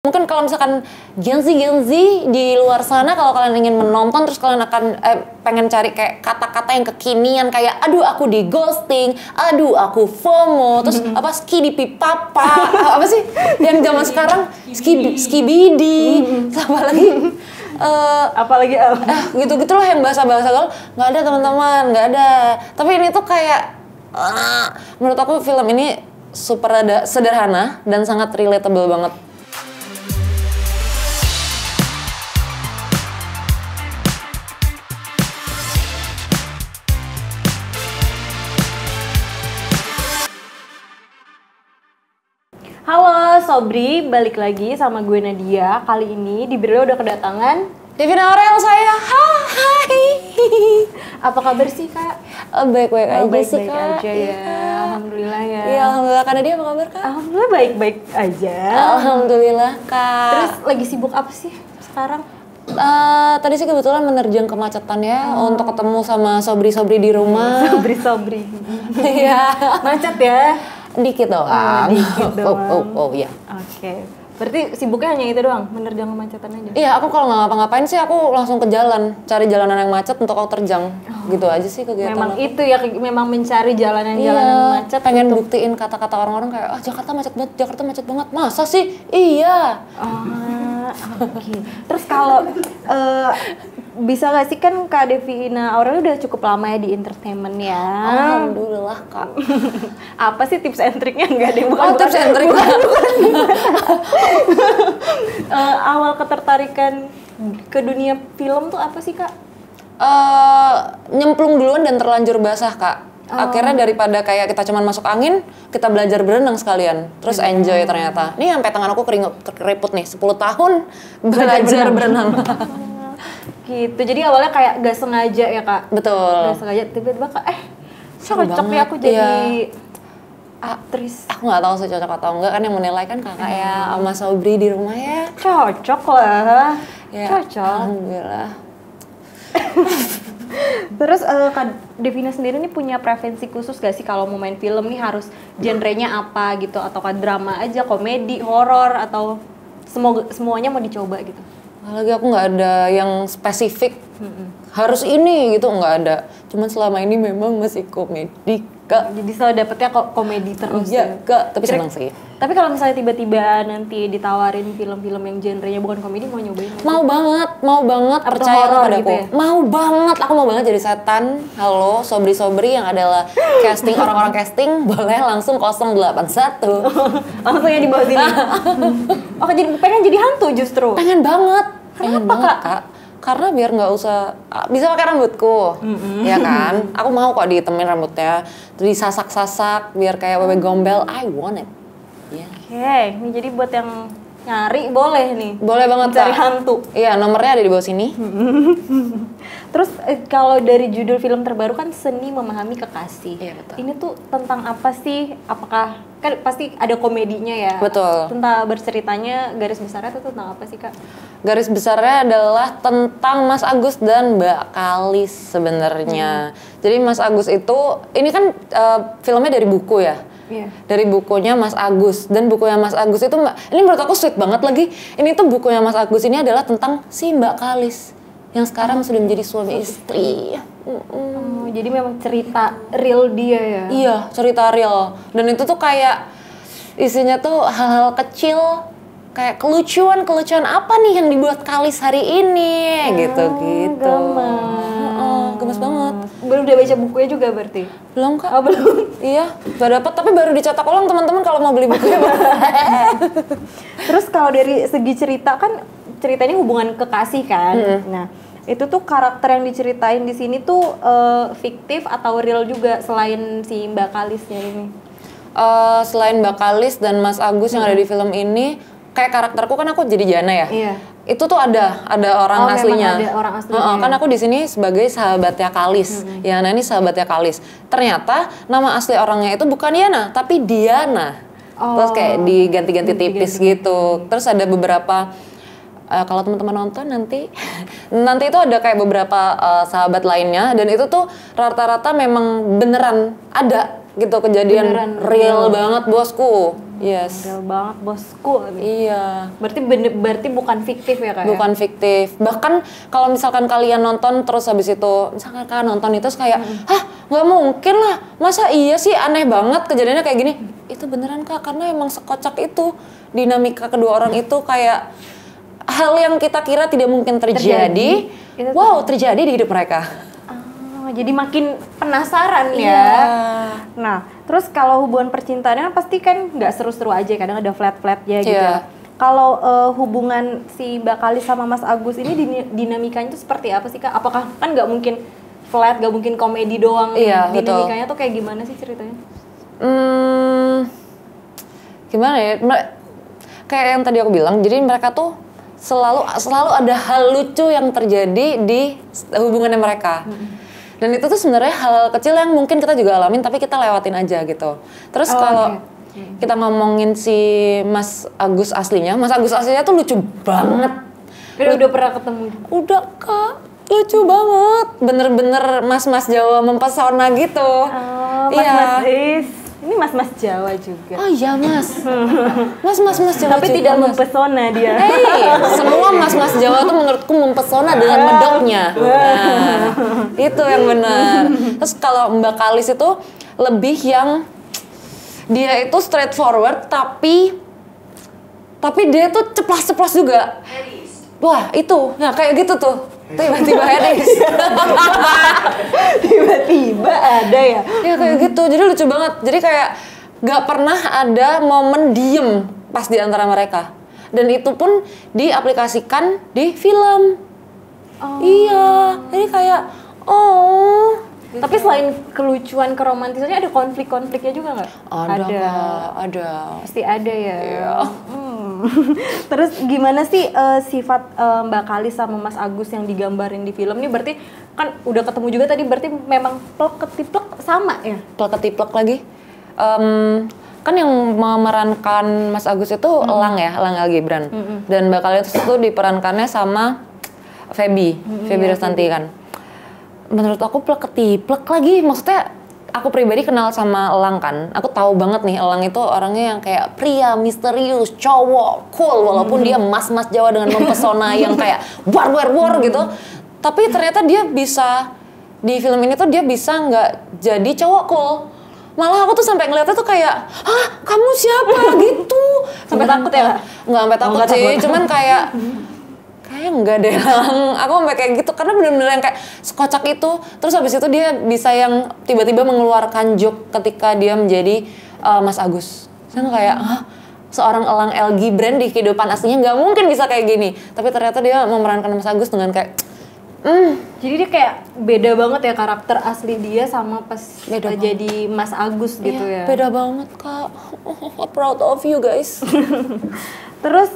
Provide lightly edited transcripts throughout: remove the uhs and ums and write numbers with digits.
Mungkin kalau misalkan Gen Z di luar sana, kalau kalian ingin menonton terus kalian akan pengen cari kayak kata-kata yang kekinian kayak aduh aku di ghosting, aduh aku FOMO, terus apa skidi papa, apa sih yang zaman sekarang skibidi, apalagi gitu-gitulah yang bahasa-bahasa gaul nggak ada teman-teman, nggak ada. Tapi ini tuh kayak menurut aku film ini super sederhana dan sangat relatable banget. Halo Sobri, balik lagi sama gue Nadia. Kali ini di Biro udah kedatangan Devina Aurel saya. Hai. Apa kabar sih Kak? Baik-baik aja sih baik Kak. aja ya. Alhamdulillah ya. Iya, alhamdulillah. Kak Nadia apa kabar Kak? Alhamdulillah baik-baik aja. Alhamdulillah Kak. Terus lagi sibuk apa sih sekarang? Tadi sih kebetulan menerjang kemacetan ya untuk ketemu sama sobri-sobri di rumah. Sobri. Iya. Macet ya? Dikit doang. Dikit doang. Oh ya. Oke. Berarti sibuknya hanya itu doang, menerjang kemacetan aja? Iya, aku kalau nggak ngapa-ngapain sih aku langsung ke jalan, cari jalanan yang macet untuk aku terjang. Gitu aja sih kegiatan Memang aku. itu ya, memang mencari jalanan-jalanan macet. Pengen buktiin kata-kata orang-orang kayak Jakarta macet banget. Masa sih? Iya. Oke. Terus kalau bisa gak sih, kan Kak Devina Aurel udah cukup lama ya di entertainment ya. Alhamdulillah Kak. Apa sih tips and triknya? Enggak deh, bukan. Tips and trik. Awal ketertarikan ke dunia film tuh apa sih Kak? Nyemplung duluan dan terlanjur basah Kak. Akhirnya daripada kayak kita cuman masuk angin, kita belajar berenang sekalian. Terus enjoy ternyata. Nih sampai tangan aku keriput nih, 10 tahun belajar berenang. Gitu, jadi awalnya kayak gak sengaja ya Kak? Betul. Gak sengaja, tiba-tiba Kak, seru cocok banget ya aku jadi aktris. Aku nggak tahu sih cocok atau enggak, kan yang menilai kan kakak ya sama Sobri di rumah ya. Cocok lah, Ya, cocok. Alhamdulillah. Terus Kak Devina sendiri nih punya preferensi khusus gak sih kalau mau main film nih harus genrenya apa gitu? Atau drama aja, komedi, horor, atau semuanya mau dicoba gitu? Lagi aku nggak ada yang spesifik, harus ini gitu, nggak ada. Cuman selama ini memang masih komedi Kak. Jadi selalu dapetnya kok komedi terus Iya Kak, tapi senang sih. Tapi kalau misalnya tiba-tiba nanti ditawarin film-film yang genrenya bukan komedi, mau nyobain gak? Mau banget, Atau percaya horor padaku. gitu ya? Mau banget, aku mau banget jadi setan. Halo, sobri-sobri yang adalah casting, orang-orang casting, boleh langsung 081. Langsung yang di bawah sini. Oh, jadi pengen jadi hantu justru? Pengen banget. Pengen Kenapa, banget Kak? Karena biar nggak usah, bisa pakai rambutku, ya kan? Aku mau kok ditemin rambutnya, terus disasak-sasak, biar kayak bebek gombel. I want it. Yeah. Oke, ini jadi buat yang nyari boleh nih. Boleh banget cari Kak. hantu. Iya, nomornya ada di bawah sini. Terus kalau dari judul film terbaru kan Seni Memahami Kekasih. Iya, betul. Ini tuh tentang apa sih? Apakah kan pasti ada komedinya ya? Betul. Tentang berceritanya garis besarnya tuh tentang apa sih Kak? Garis besarnya adalah tentang Mas Agus dan Mbak Kalis sebenarnya. Jadi Mas Agus itu, ini kan filmnya dari buku ya. Iya. Dari bukunya Mas Agus, dan bukunya Mas Agus itu ini menurut aku sweet banget lagi. Ini tuh bukunya Mas Agus ini adalah tentang si Mbak Kalis yang sekarang sudah menjadi suami istri. Jadi memang cerita real dia ya? Iya, cerita real. Dan itu tuh kayak isinya tuh hal-hal kecil, kayak kelucuan apa nih yang dibuat Kalis hari ini, gitu-gitu. Gemes banget. Baru udah baca bukunya juga berarti? Belum Kak. Oh, belum? Iya, gak dapet, tapi baru dicetak ulang teman-teman kalau mau beli bukunya. Terus kalau dari segi cerita kan ceritanya hubungan kekasih kan. Nah, itu tuh karakter yang diceritain di sini tuh fiktif atau real juga selain si Mbak Kalisnya ini? Selain Mbak Kalis dan Mas Agus yang ada di film ini, kayak karakterku kan aku jadi Jana ya. Iya. Itu tuh ada orang aslinya. Ada orang aslinya. Kan aku di sini sebagai sahabatnya Kalis. Yana ini sahabatnya Kalis. Ternyata nama asli orangnya itu bukan Yana, tapi Diana. Terus kayak diganti-ganti tipis gitu. Terus ada beberapa kalau teman-teman nonton nanti itu ada kayak beberapa sahabat lainnya, dan itu tuh rata-rata memang beneran ada gitu, kejadian Beneran real banget bosku. Yes. Real banget bosku. Iya. Berarti bukan fiktif ya Kak? Bukan fiktif. Bahkan kalau misalkan kalian nonton terus habis itu, misalkan kalian nonton itu terus kayak, hah nggak mungkin lah, masa iya sih, aneh banget kejadiannya kayak gini. Itu beneran Kak, karena emang sekocak itu dinamika kedua orang itu, kayak hal yang kita kira tidak mungkin terjadi. Wow, terjadi di hidup mereka. Jadi makin penasaran ya. Iya. Nah, terus kalau hubungan percintaannya pasti kan nggak seru-seru aja, kadang ada flat-flatnya gitu. Iya. Kalau hubungan si Mbak Kalis sama Mas Agus ini dinamikanya itu seperti apa sih Kak? Apakah kan nggak mungkin flat, nggak mungkin komedi doang? Iya, dinamikanya tuh kayak gimana sih ceritanya? Gimana ya? Kayak yang tadi aku bilang, jadi mereka tuh selalu ada hal lucu yang terjadi di hubungannya mereka. Dan itu tuh sebenarnya hal kecil yang mungkin kita juga alamin tapi kita lewatin aja gitu. Terus kalau kita ngomongin si Mas Agus aslinya tuh lucu banget. Udah pernah ketemu? Udah Kak, lucu banget. Bener-bener mas-mas Jawa mempesona gitu. Mas ini mas-mas Jawa juga. Oh iya mas. Mas Jawa tapi juga, tidak mas. mempesona dia. Semua mas-mas Jawa tuh menurutku mempesona dengan medoknya. Nah, itu yang benar. Terus kalau Mbak Kalis itu lebih yang dia itu straightforward tapi dia tuh ceplas-ceplos juga. Wah itu, nah kayak gitu tuh. Tiba-tiba Hedis. Tiba-tiba ada ya? Ya kayak gitu, jadi lucu banget. Jadi kayak gak pernah ada momen diem pas di antara mereka. Dan itu pun diaplikasikan di film. Iya, jadi kayak Tapi selain kelucuan, keromantisannya ada konflik-konfliknya juga nggak? Ada. Pasti ada ya. Iya. Terus gimana sih sifat Mbak Kalis sama Mas Agus yang digambarin di film ini? Berarti kan udah ketemu juga tadi, berarti memang plek ketiplek sama ya? Plek ketiplek lagi. Kan yang memerankan Mas Agus itu Elang L. Gibran. Dan Mbak Kalis itu diperankannya sama Feby Rostanti kan. Menurut aku plek ketiplek lagi, maksudnya aku pribadi kenal sama Elang kan, aku tahu banget nih Elang itu orangnya yang kayak pria misterius, cowok, cool, walaupun dia mas-mas Jawa dengan mempesona yang kayak war gitu, tapi ternyata dia bisa, di film ini tuh dia bisa nggak jadi cowok cool. Malah aku tuh sampai ngeliatnya tuh kayak, hah kamu siapa gitu. Sampai takut ya? Nggak sampai takut sih, cuman kayak enggak deh, aku sampai kayak gitu karena bener-bener yang kayak sekocak itu. Terus habis itu dia bisa yang tiba-tiba mengeluarkan joke ketika dia menjadi Mas Agus. Saya kayak, seorang Elang L. Gibran di kehidupan aslinya nggak mungkin bisa kayak gini. Tapi ternyata dia memerankan Mas Agus dengan kayak, Jadi dia kayak beda banget ya karakter asli dia sama pas jadi Mas Agus gitu ya. Beda banget Kak. Proud of you guys. Terus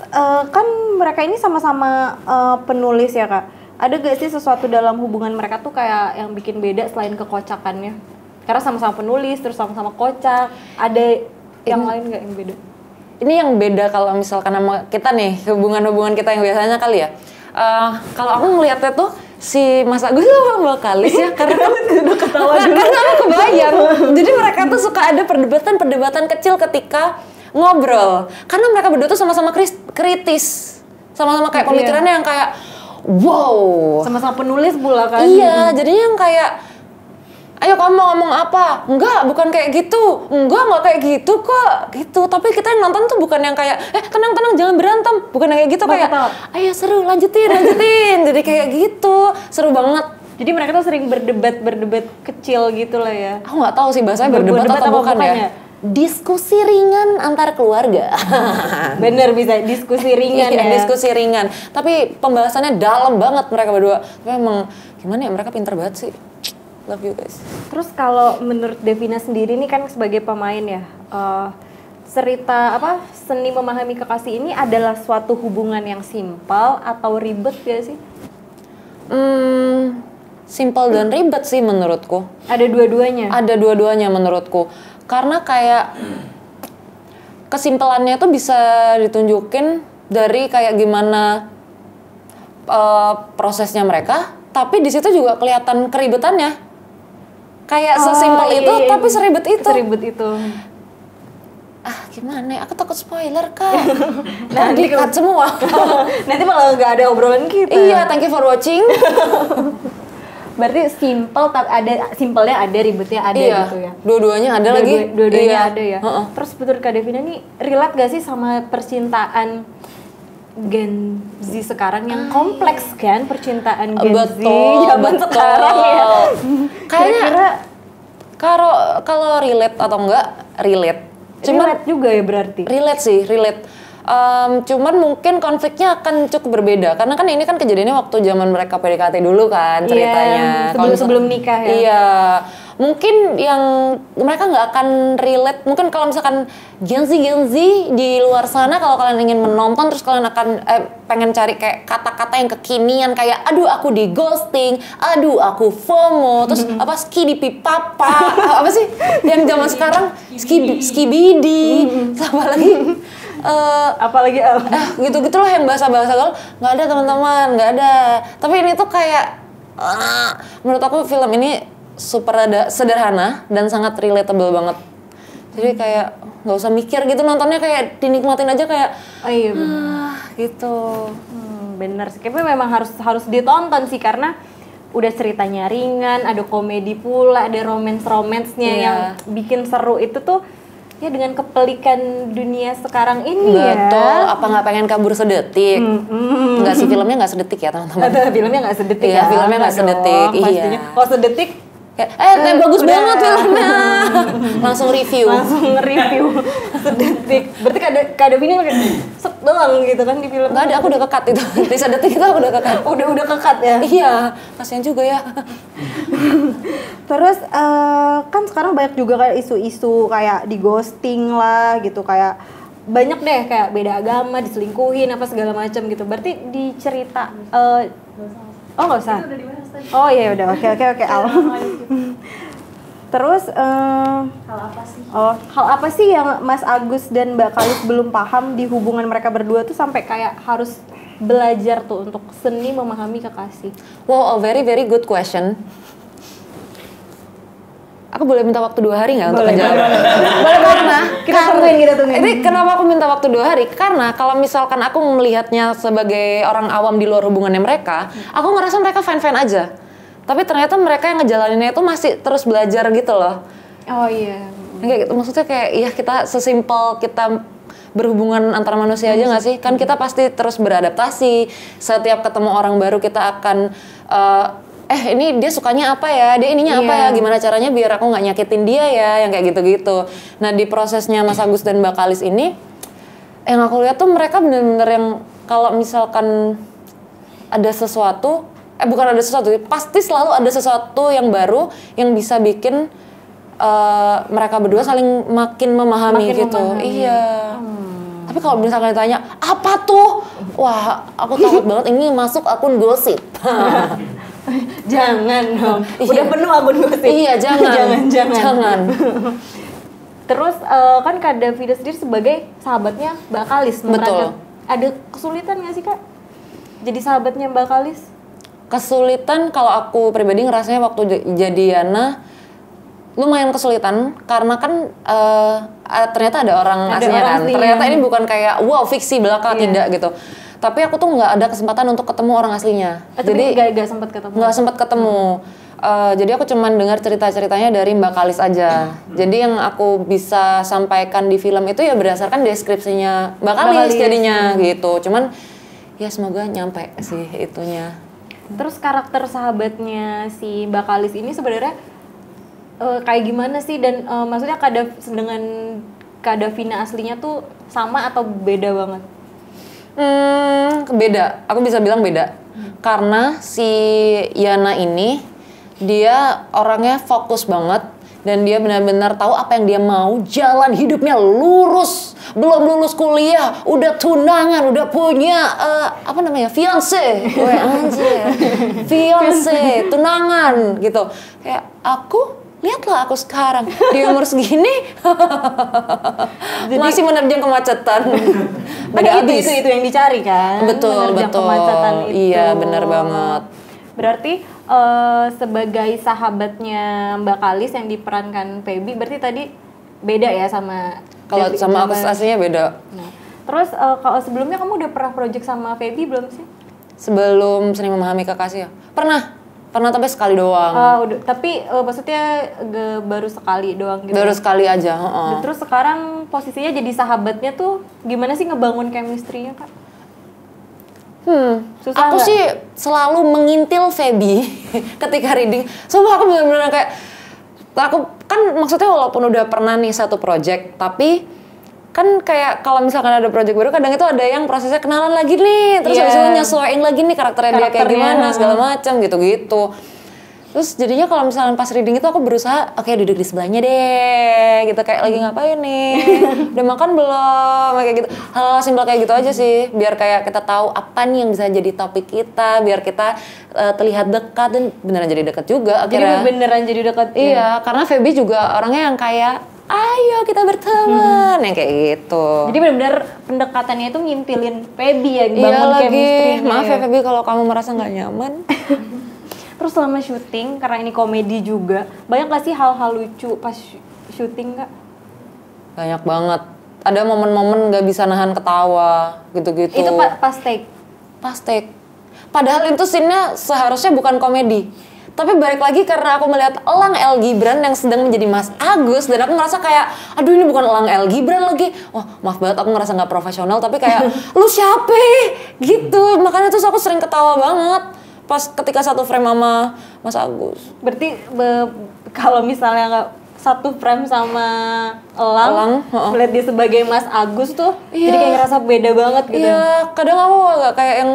kan mereka ini sama-sama penulis ya Kak. Ada gak sih sesuatu dalam hubungan mereka tuh kayak yang bikin beda selain kekocakannya? Karena sama-sama penulis, terus sama-sama kocak. Ada yang lain gak yang beda? Ini yang beda kalau misalkan sama kita nih, hubungan-hubungan kita yang biasanya kali ya. Kalau aku ngeliatnya tuh si Mas Agus sama Mbak Kalis ya, karena udah ketawa karena aku kebayang. Jadi mereka tuh suka ada perdebatan kecil ketika ngobrol, karena mereka berdua tuh sama-sama kritis, sama-sama kayak pemikirannya yang kayak wow, sama-sama penulis pula kan. Iya, jadinya yang kayak ayo kamu ngomong apa? Enggak, bukan kayak gitu. Enggak kayak gitu kok. Gitu. Tapi kita yang nonton tuh bukan yang kayak tenang jangan berantem. Bukan yang kayak gitu, kayak ayo seru, lanjutin. Jadi kayak gitu. Seru banget. Jadi mereka tuh sering berdebat kecil gitu lah ya. Aku nggak tahu sih bahasanya berdebat atau bukan ya. Diskusi ringan antar keluarga. Bener, bisa diskusi ringan ya. Diskusi ringan. Tapi pembahasannya dalam banget mereka berdua. Tapi emang gimana ya, mereka pinter banget sih. Love you guys. Terus kalau menurut Devina sendiri nih kan sebagai pemain ya, cerita seni memahami kekasih ini adalah suatu hubungan yang simpel atau ribet gak sih? Simpel dan ribet sih menurutku. Ada dua-duanya? Ada dua-duanya menurutku. Karena kayak kesimpelannya tuh bisa ditunjukin dari kayak gimana prosesnya mereka, tapi di situ juga kelihatan keribetannya. Kayak sesimpel itu, tapi seribet itu. Seribet itu. Gimana ya? Aku takut spoiler kan. Nanti di-cut semua. Nanti malah nggak ada obrolan kita. Iya, thank you for watching. Berarti simple, tapi ada simpelnya ada, ribetnya ada gitu ya. Dua-duanya ada lagi. Dua-duanya ada ya. Terus menurut Kak Devina nih relate gak sih sama percintaan Gen Z sekarang yang kompleks kan, percintaan Gen Z zaman sekarang ya. Kayaknya kalau relate atau enggak relate. Relate juga ya berarti. Relate sih, relate. Cuman mungkin konfliknya akan cukup berbeda karena kan ini kan kejadiannya waktu zaman mereka PDKT dulu kan ceritanya. Sebelum nikah ya. Iya, mungkin yang mereka nggak akan relate. Mungkin kalau misalkan Gen Z di luar sana, kalau kalian ingin menonton terus kalian akan pengen cari kayak kata-kata yang kekinian kayak aduh aku di ghosting, aduh aku FOMO, terus apa skibidi papa, apa sih yang zaman sekarang skibidi, apa lagi? Apalagi gitu-gitulah yang bahasa-bahasa gaul nggak ada teman-teman, nggak ada. Tapi ini tuh kayak menurut aku film ini super sederhana dan sangat relatable banget. Jadi kayak nggak usah mikir gitu, nontonnya kayak dinikmatin aja kayak gitu. Bener sih, kayaknya memang harus ditonton sih karena udah ceritanya ringan, ada komedi pula, ada romance-nya yang bikin seru itu tuh. Ya dengan kepelikan dunia sekarang ini. Betul, apa nggak pengen kabur sedetik? Nggak sih, filmnya nggak sedetik ya teman-teman. Filmnya nggak sedetik ya? Filmnya nggak sedetik, iya. Kalau sedetik, bagus banget filmnya. Langsung review sedetik. Berarti Kak Devina kayak set doang gitu kan di film. Nggak ada, aku udah kekat itu. Di sedetik itu aku udah kekat. Udah kekat ya? Iya, kasihan juga ya. Terus kan sekarang banyak juga kayak isu-isu kayak di ghosting lah gitu, kayak banyak deh kayak beda agama, diselingkuhin apa segala macam gitu. Berarti di cerita oh nggak usah. Oh iya udah, oke Al. Terus hal apa sih yang Mas Agus dan Mbak Kalis belum paham di hubungan mereka berdua tuh sampai kayak harus belajar tuh untuk seni memahami kekasih? Wow, a very good question. Aku boleh minta waktu 2 hari nggak untuk menjawab? Boleh karena kita tungguin. Ini kenapa aku minta waktu 2 hari? Karena kalau misalkan aku melihatnya sebagai orang awam di luar hubungannya mereka, aku ngerasa mereka fine aja. Tapi ternyata mereka yang ngejalaninnya itu masih terus belajar gitu loh. Oh iya. Kayak gitu, maksudnya kayak ya kita sesimpel kita berhubungan antara manusia aja nggak sih? Kan kita pasti terus beradaptasi. Setiap ketemu orang baru kita akan ini dia sukanya apa ya, dia ininya apa ya, gimana caranya biar aku nggak nyakitin dia ya, yang kayak gitu-gitu. Nah di prosesnya Mas Agus dan Mbak Kalis ini, yang aku lihat tuh mereka bener-bener yang kalau misalkan ada sesuatu, bukan ada sesuatu, pasti selalu ada sesuatu yang baru yang bisa bikin mereka berdua saling makin memahami gitu. Iya. Tapi kalau misalkan ditanya, apa tuh? Wah, aku takut banget ini masuk akun gosip. Jangan dong, udah penuh akun gosip. Iya, jangan. Terus kan Kak Davina sendiri sebagai sahabatnya Mbak Kalis. Betul. Ada kesulitan nggak sih Kak jadi sahabatnya Mbak Kalis? Kesulitan kalau aku pribadi ngerasanya waktu jadiana lumayan kesulitan karena kan ternyata ada orang aslinya kan. Ternyata ini bukan kayak wow fiksi belaka, tidak gitu. Tapi aku tuh nggak ada kesempatan untuk ketemu orang aslinya. Jadi nggak sempat ketemu. Nggak sempat ketemu. Jadi aku cuman dengar cerita-ceritanya dari Mbak Kalis aja. Jadi yang aku bisa sampaikan di film itu ya berdasarkan deskripsinya Mbak Kalis jadinya gitu. Cuman ya semoga nyampe sih itunya. Terus karakter sahabatnya si Mbak Kalis ini sebenarnya kayak gimana sih, dan maksudnya dengan Kak Davina aslinya tuh sama atau beda banget? Beda, aku bisa bilang beda. Karena si Yana ini dia orangnya fokus banget dan dia benar-benar tahu apa yang dia mau, jalan hidupnya lurus, belum lulus kuliah, udah tunangan, udah punya fiance, fiance, tunangan gitu. Kayak lihatlah aku sekarang di umur segini masih menerjang kemacetan. Beda itu yang dicari kan? Betul. Kemacetan itu. Iya, benar banget. Berarti sebagai sahabatnya Mbak Kalis yang diperankan Feby, berarti tadi beda ya sama Kalau sama aku aslinya beda. Nah, terus kalau sebelumnya kamu udah pernah project sama Feby belum sih? Sebelum Seni Memahami Kekasih ya? Pernah tapi sekali doang. Udah, tapi maksudnya baru sekali doang gitu. Baru sekali aja. Dan terus sekarang posisinya jadi sahabatnya tuh gimana sih ngebangun chemistry-nya, Kak? Susah Aku nggak? sih selalu mengintil Feby ketika reading. Sumpah aku bener-bener kayak, aku kan maksudnya walaupun udah pernah nih satu project, tapi kan kayak kalau misalkan ada project baru kadang itu ada yang prosesnya kenalan lagi nih, terus habis itu nyesuaiin lagi nih karakternya dia kayak gimana segala macam gitu-gitu. Terus jadinya kalau misalkan pas reading itu aku berusaha oke, duduk di sebelahnya deh gitu, kayak lagi ngapain nih, udah makan belum, kayak gitu, hal simpel kayak gitu aja sih, biar kayak kita tahu apa nih yang bisa jadi topik kita, biar kita terlihat dekat dan beneran jadi dekat juga akhirnya. Jadi beneran jadi dekat. Iya, karena Feby juga orangnya yang kayak ayo kita berteman yang kayak gitu. Jadi benar-benar pendekatannya itu ngintilin Feby ya, Iya bangun lagi, chemistry. maaf ya Feby kalau kamu merasa nggak nyaman. Terus selama syuting, karena ini komedi juga, banyak gak sih hal-hal lucu pas syuting, Kak? Banyak banget. Ada momen-momen nggak bisa nahan ketawa gitu-gitu. Itu pas take? Pas take. Padahal itu scene-nya seharusnya bukan komedi. Tapi balik lagi karena aku melihat Elang El Gibran yang sedang menjadi Mas Agus, dan aku ngerasa kayak, aduh ini bukan Elang El Gibran lagi. Wah maaf banget aku ngerasa nggak profesional, tapi kayak lu siapa? Gitu. Makanya terus aku sering ketawa banget pas ketika satu frame sama Mas Agus. Berarti kalau misalnya nggak satu frame sama Elang, melihat dia sebagai Mas Agus tuh, jadi kayak ngerasa beda banget gitu. Iya, kadang aku agak kayak yang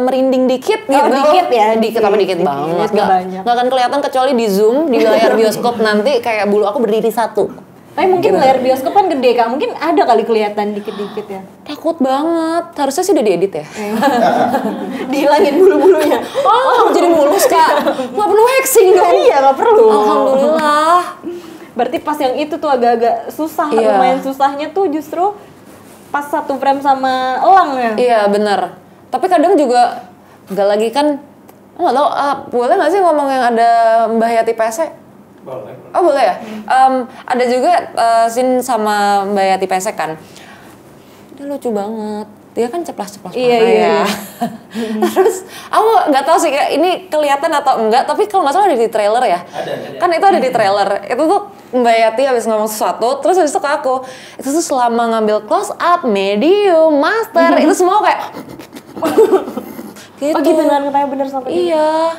merinding dikit gitu. Dikit ya? Dikit tapi dikit banget. Nggak banyak. Nggak akan kelihatan kecuali di zoom, di layar bioskop nanti kayak bulu aku berdiri satu. Tapi mungkin layar bioskop kan gede, Kak. Mungkin ada kali kelihatan dikit-dikit ya. Takut banget. Harusnya sih udah diedit ya. Dihilangin bulu-bulunya. Oh, jadi mulus Kak. Nggak perlu waxing dong. Iya, nggak perlu. Alhamdulillah. Berarti pas yang itu tuh agak-agak susah, Iya. lumayan susahnya tuh justru pas satu frame sama Elang ya. Iya benar. Tapi kadang juga nggak lagi kan. Nggak tahu. Boleh nggak sih ngomong yang ada Mbak Yati Pesek? Boleh. Oh boleh ya? Ada juga scene sama Mbak Yati Pesek kan. Dia lucu banget. Dia kan ceplas-ceplas Iya, parah iya. ya. Terus aku nggak tahu sih kayak ini kelihatan atau enggak, tapi kalau nggak salah ada di trailer ya. Ada. Kan itu ada di trailer. Itu tuh Mbak Yati habis ngomong sesuatu, terus habis itu ke aku. Itu tuh selama ngambil close up, medium, master, itu semua kayak gitu. Oh gitu, bener sampai gitu. Iya.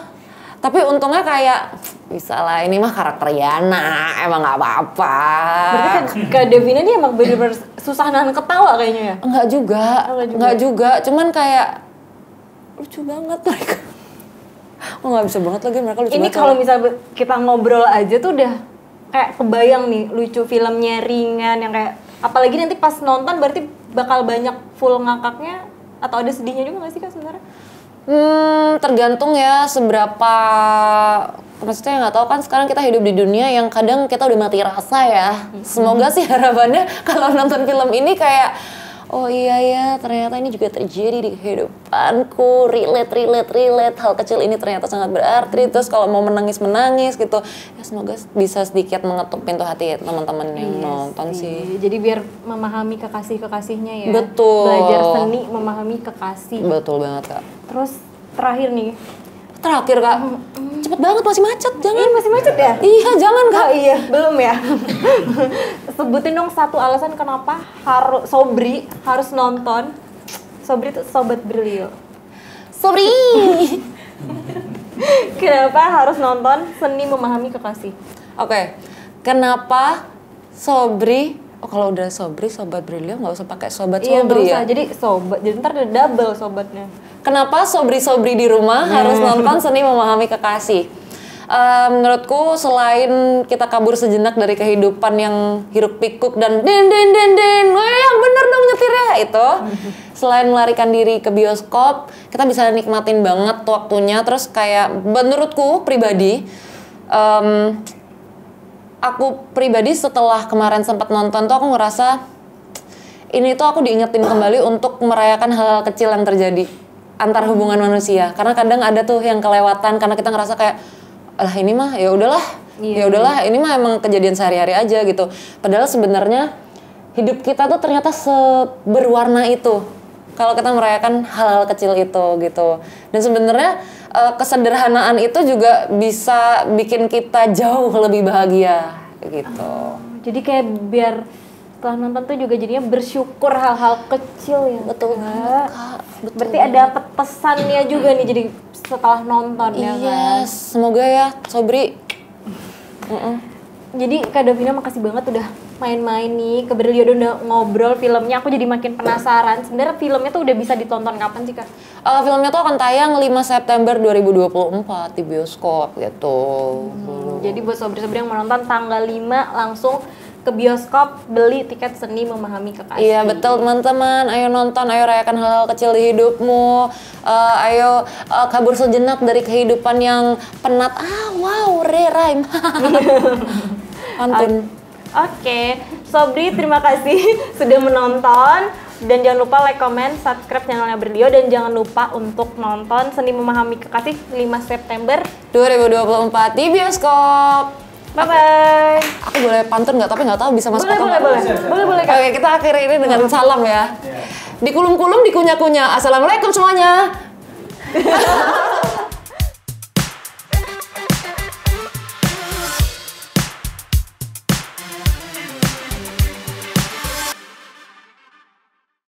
Tapi untungnya kayak bisa lah, ini mah karakter Yana, emang nggak apa-apa. Berarti kan Kak Devina ini emang bener-bener susah nahan ketawa kayaknya ya? Enggak juga, Oh, enggak juga. Cuman kayak lucu banget mereka. Oh nggak bisa banget lagi mereka lucu Ini banget. kalau misalnya kita ngobrol aja tuh udah kayak kebayang nih lucu, filmnya ringan yang kayak, apalagi nanti pas nonton berarti bakal banyak full ngakaknya atau ada sedihnya juga nggak sih Kak sebenarnya? Tergantung ya seberapa, maksudnya nggak tahu kan sekarang kita hidup di dunia yang kadang kita udah mati rasa ya. Semoga sih harapannya kalau nonton film ini kayak oh iya ya ternyata ini juga terjadi di kehidupanku, relate, hal kecil ini ternyata sangat berarti. Terus kalau mau menangis gitu ya semoga bisa sedikit mengetuk pintu hati teman-teman yang nonton sih. Jadi biar memahami kekasih-kekasihnya ya. Betul. Belajar seni memahami kekasih. Betul banget Kak. Terus terakhir nih, Terakhir Kak, cepet banget masih macet, jangan. masih macet ya? Iya jangan Kak. Oh iya, belum ya. Sebutin dong satu alasan kenapa Sobri harus nonton. Sobri itu Sobat Brilio. Sorry. Kenapa harus nonton Seni Memahami Kekasih? Oke, kenapa Sobri? Oh kalau udah Sobri, Sobat Brilio nggak usah pakai Sobat Iya, nggak Sobri usah. ya. Jadi sobat, jadi ntar ada double sobatnya. Kenapa Sobri-Sobri di rumah harus nonton Seni Memahami Kekasih? Menurutku selain kita kabur sejenak dari kehidupan yang hiruk pikuk dan den, wah yang bener dong nyetirnya itu. Selain melarikan diri ke bioskop, kita bisa nikmatin banget waktunya. Terus kayak menurutku pribadi, aku pribadi setelah kemarin sempat nonton tuh aku ngerasa ini tuh aku diingetin kembali untuk merayakan hal-hal kecil yang terjadi. antar hubungan manusia. Karena kadang ada tuh yang kelewatan karena kita ngerasa kayak lah ini mah ya udahlah. Ya udahlah, ini mah emang kejadian sehari-hari aja gitu. Padahal sebenarnya hidup kita tuh ternyata berwarna itu. Kalau kita merayakan hal-hal kecil itu gitu. Dan sebenarnya kesederhanaan itu juga bisa bikin kita jauh lebih bahagia gitu. Jadi kayak biar setelah nonton tuh juga jadinya bersyukur hal-hal kecil ya. Betul banget, Kak. Betul. Berarti ada pesannya juga nih jadi setelah nonton ya kan. Iya, semoga ya Sobri. Jadi Kak Davina makasih banget udah main-main nih ke Berliodo, udah ngobrol filmnya. Aku jadi makin penasaran. Sebenarnya filmnya tuh udah bisa ditonton kapan sih Kak? Filmnya tuh akan tayang 5 September 2024 di bioskop gitu. Jadi buat sobri-sobri yang mau nonton tanggal 5 langsung ke bioskop, beli tiket Seni Memahami Kekasih. Iya betul teman-teman, ayo nonton, ayo rayakan hal-hal kecil di hidupmu, ayo kabur sejenak dari kehidupan yang penat. Wow, rhyme. Pantun. Oke, Sobri terima kasih sudah menonton. Dan jangan lupa like, comment, subscribe channelnya Berlio. Dan jangan lupa untuk nonton Seni Memahami Kekasih 5 September 2024 di bioskop. Bye-bye. Aku boleh pantun nggak? Tapi nggak tahu bisa masuk atau nggak. Boleh Kak. Oke, kita akhiri ini dengan salam ya. Dikulum-kulum, dikunyah-kunyah. Assalamualaikum semuanya.